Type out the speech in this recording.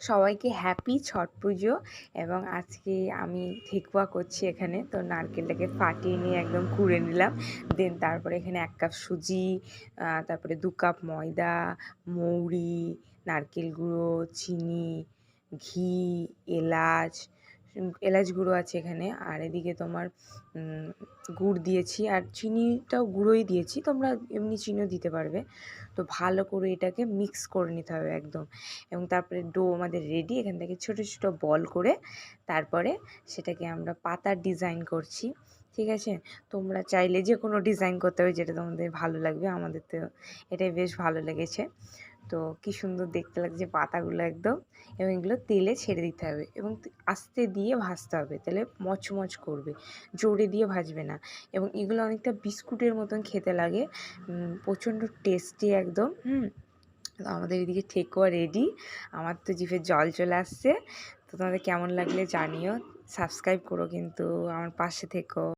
সবাইকে হ্যাপি ছট পুজো। এবং আজকে আমি ঠেকুয়া করছি এখানে, তো নারকেলটাকে ফাটিয়ে নিয়ে একদম কুড়ে নিলাম। দেন তারপরে এখানে 1 কাপ সুজি, তারপরে 2 কাপ ময়দা, মৌরি, নারকেল গুঁড়ো, চিনি, ঘি, এলাচ, এলাচ গুঁড়ো আছে এখানে। আর এদিকে তোমার গুড় দিয়েছি, আর চিনিটাও গুঁড়োই দিয়েছি, তোমরা এমনি চিনিও দিতে পারবে। তো ভালো করে এটাকে মিক্স করে নিতে হবে একদম। এবং তারপরে ডো আমাদের রেডি। এখান থেকে ছোট ছোট বল করে তারপরে সেটাকে আমরা পাতার ডিজাইন করছি, ঠিক আছে। তোমরা চাইলে যে কোনো ডিজাইন করতে হবে, যেটা তোমাদের ভালো লাগবে। আমাদের তো এটাই বেশ ভালো লেগেছে। তো কি সুন্দর দেখতে লাগছে পাতাগুলো একদম। এবং এগুলো তেলে ছেড়ে দিতে হবে এবং আস্তে দিয়ে ভাজতে হবে, তাহলে মচমচ করবে, জোরে দিয়ে ভাজবে না। এবং এগুলো অনেকটা বিস্কুটের মতন খেতে লাগে, প্রচণ্ড টেস্টি একদম। আমাদের এদিকে ঠেকুয়া রেডি। আমার তো জিভে জল চলে আসছে। তো তোমাদের কেমন লাগলে জানিও, সাবস্ক্রাইব করো কিন্তু, আমার পাশে থেকো।